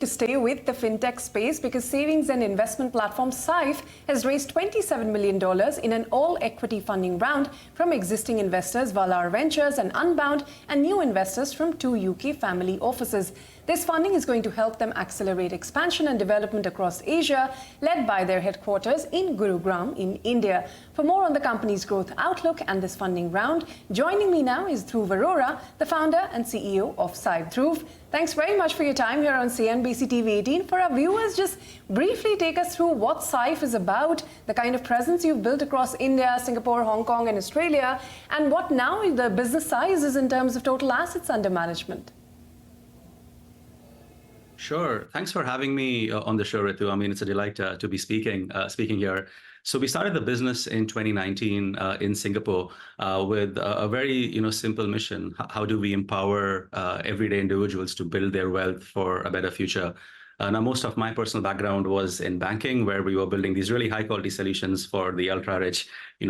To stay with the fintech space because savings and investment platform Syfe has raised $27 million in an all-equity funding round from existing investors Valar Ventures and Unbound and new investors from two UK family offices. This funding is going to help them accelerate expansion and development across Asia, led by their headquarters in Gurugram in India. For more on the company's growth outlook and this funding round, joining me now is Dhruv Arora, the founder and CEO of Syfe. Dhruv, thanks very much for your time here on CNBC-TV18. For our viewers, just briefly take us through what Syfe is about, the kind of presence you've built across India, Singapore, Hong Kong and Australia, and what now the business size is in terms of total assets under management. Sure. Thanks for having me on the show, Ritu. I mean, it's a delight to be speaking here. So we started the business in 2019 in Singapore with a very simple mission. How do we empower everyday individuals to build their wealth for a better future? Now, most of my personal background was in banking, where we were building these really high-quality solutions for the ultra-rich,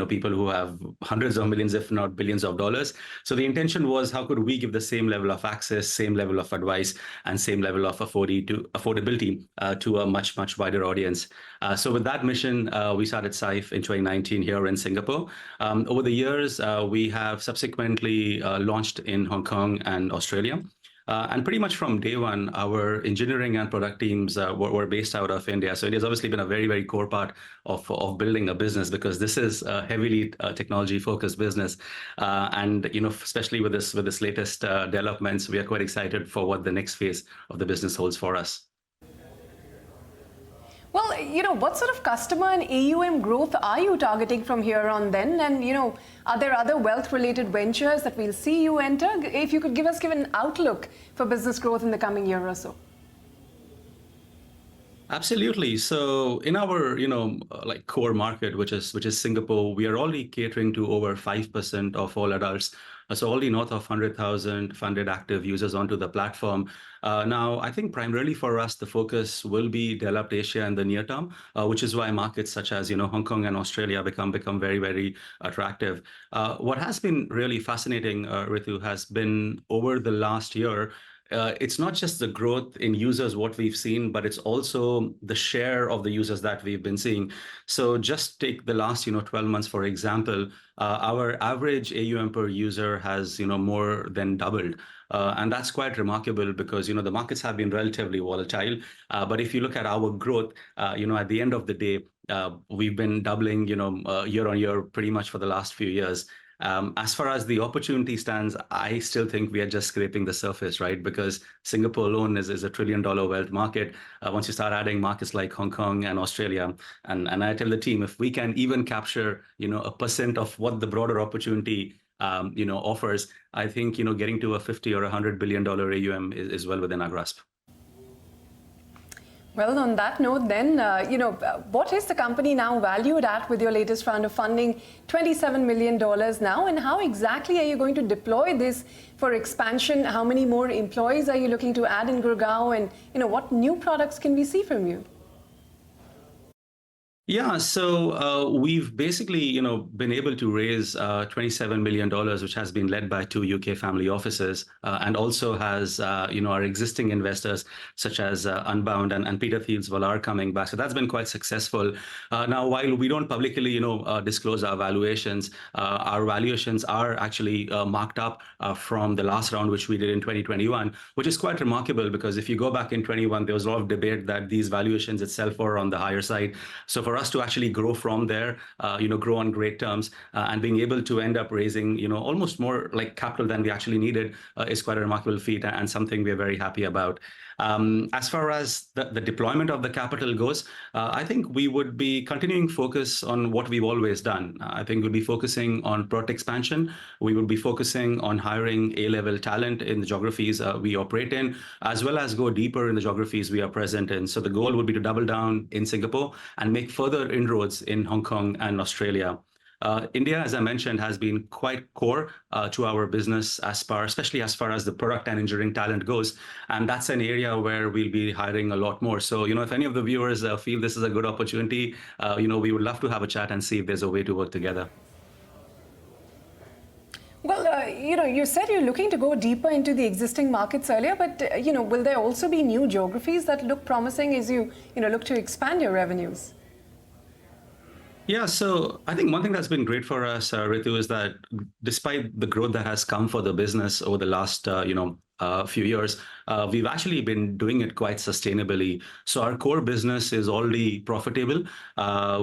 people who have hundreds of millions, if not billions of dollars. So the intention was, how could we give the same level of access, same level of advice, and same level of affordability to a much, much wider audience? So with that mission, we started Syfe in 2019 here in Singapore. Over the years, we have subsequently launched in Hong Kong and Australia. And pretty much from day one, our engineering and product teams were based out of India. So it has obviously been a very, very core part of building a business, because this is a heavily technology-focused business. And especially with this latest developments, we are quite excited for what the next phase of the business holds for us. Well, what sort of customer and AUM growth are you targeting from here on then? And, are there other wealth-related ventures that we'll see you enter? If you could give an outlook for business growth in the coming year or so. Absolutely. So in our, core market, which is Singapore, we are already catering to over 5% of all adults. So already north of 100,000 funded active users onto the platform. Now, I think primarily for us, the focus will be developed Asia in the near term, which is why markets such as, Hong Kong and Australia become very, very attractive. What has been really fascinating, Ritu, has been over the last year, it's not just the growth in users, what we've seen, but it's also the share of the users that we've been seeing. So just take the last, 12 months, for example, our average AUM per user has, more than doubled. And that's quite remarkable because, the markets have been relatively volatile. But if you look at our growth, at the end of the day, we've been doubling, year on year pretty much for the last few years. As far as the opportunity stands, I still think we are just scraping the surface, right? Because Singapore alone is a $1 trillion wealth market. Once you start adding markets like Hong Kong and Australia, and I tell the team, if we can even capture, 1% of what the broader opportunity, offers, I think, getting to a 50 or $100 billion AUM is well within our grasp. Well, on that note then, what is the company now valued at with your latest round of funding, $27 million now? And how exactly are you going to deploy this for expansion? How many more employees are you looking to add in Gurgaon? And, what new products can we see from you? Yeah, so we've basically, been able to raise $27 million, which has been led by two UK family offices, and also has, our existing investors such as Unbound and Peter Thiel's Valar coming back. So that's been quite successful. Now, while we don't publicly, disclose our valuations are actually marked up from the last round, which we did in 2021, which is quite remarkable because if you go back in 21, there was a lot of debate that these valuations itself were on the higher side. So for us to actually grow from there, grow on great terms, and being able to end up raising, almost more like capital than we actually needed is quite a remarkable feat and something we're very happy about. As far as the deployment of the capital goes, I think we would be continuing focus on what we've always done. I think we'll be focusing on product expansion. We will be focusing on hiring A-level talent in the geographies we operate in, as well as go deeper in the geographies we are present in. So the goal would be to double down in Singapore and make further inroads in Hong Kong and Australia. India, as I mentioned, has been quite core to our business especially as far as the product and engineering talent goes. And that's an area where we'll be hiring a lot more. So, if any of the viewers feel this is a good opportunity, we would love to have a chat and see if there's a way to work together. Well, you said you're looking to go deeper into the existing markets earlier, but, will there also be new geographies that look promising as you look to expand your revenues? Yeah, so I think one thing that's been great for us, Ritu, is that despite the growth that has come for the business over the last, few years, we've actually been doing it quite sustainably. So our core business is already profitable,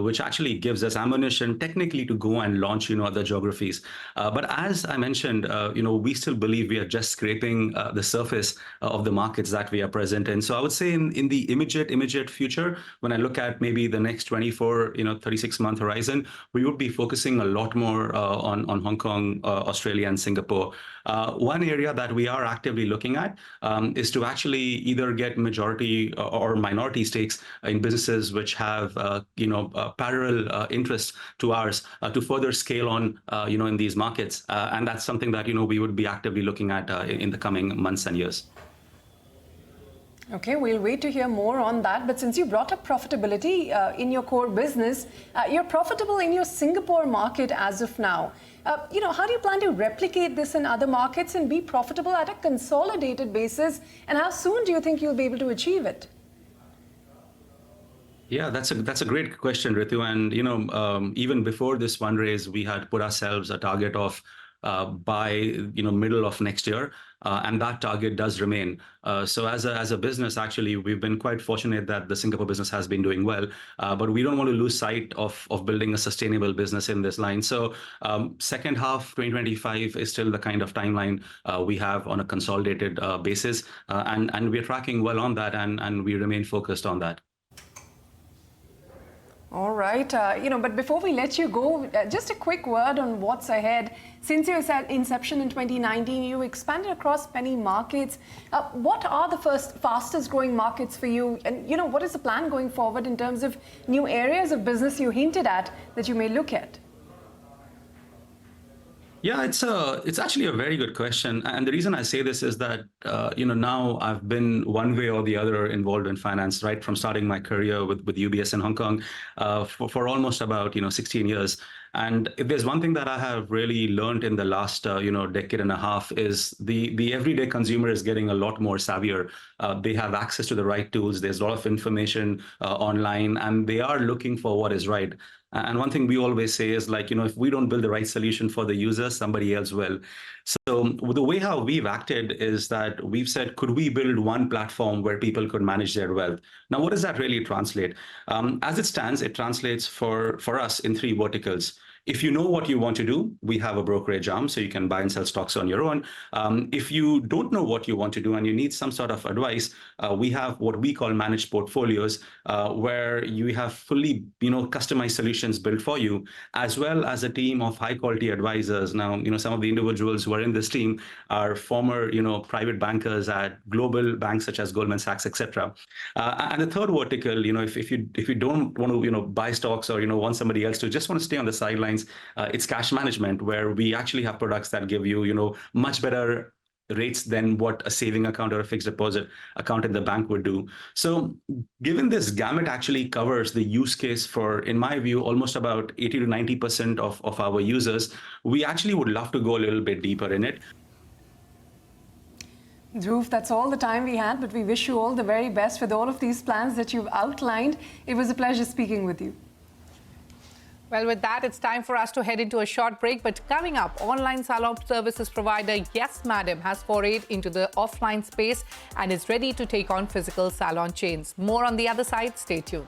which actually gives us ammunition technically to go and launch, other geographies. But as I mentioned, we still believe we are just scraping the surface of the markets that we are present in. So I would say in the immediate future, when I look at maybe the next 24, 36-month horizon, we would be focusing a lot more on Hong Kong, Australia, and Singapore. One area that we are actively looking at is to actually either get majority or minority stakes in businesses which have parallel interests to ours to further scale on in these markets, and that's something that we would be actively looking at in the coming months and years. Okay, we'll wait to hear more on that. But since you brought up profitability in your core business, you're profitable in your Singapore market as of now. How do you plan to replicate this in other markets and be profitable at a consolidated basis? And how soon do you think you'll be able to achieve it? Yeah, that's a great question, Ritu. And even before this fundraise, we had put ourselves a target of by middle of next year, and that target does remain. So as a business, actually, we've been quite fortunate that the Singapore business has been doing well, but we don't want to lose sight of building a sustainable business in this line. So second half 2025 is still the kind of timeline we have on a consolidated basis, and we're tracking well on that, and we remain focused on that. All right. But before we let you go, just a quick word on what's ahead. Since your inception in 2019, you expanded across many markets. What are the fastest growing markets for you? And, what is the plan going forward in terms of new areas of business you hinted at that you may look at? Yeah, it's actually a very good question, and the reason I say this is that now I've been one way or the other involved in finance, right from starting my career with UBS in Hong Kong for almost about 16 years. And if there's one thing that I have really learned in the last decade and a half is the everyday consumer is getting a lot more savvier. They have access to the right tools. There's a lot of information online, and they are looking for what is right. And one thing we always say is if we don't build the right solution for the user, somebody else will. So the way how we've acted is that we've said, could we build one platform where people could manage their wealth? Now, what does that really translate? As it stands, it translates for us in 3 verticals. If you know what you want to do, we have a brokerage arm, so you can buy and sell stocks on your own. If you don't know what you want to do and you need some sort of advice, we have what we call managed portfolios, where you have fully, customized solutions built for you, as well as a team of high-quality advisors. Now, some of the individuals who are in this team are former, private bankers at global banks such as Goldman Sachs, etc. And the third vertical, if you don't want to, buy stocks or want somebody else to just want to stay on the sidelines. It's cash management, where we actually have products that give you, much better rates than what a saving account or a fixed deposit account in the bank would do. So given this gamut actually covers the use case for, in my view, almost about 80 to 90% of our users, we actually would love to go a little bit deeper in it. Dhruv, that's all the time we had, but we wish you all the very best with all of these plans that you've outlined. It was a pleasure speaking with you. Well, with that, it's time for us to head into a short break. But coming up, online salon services provider Yes Madam has forayed into the offline space and is ready to take on physical salon chains. More on the other side. Stay tuned.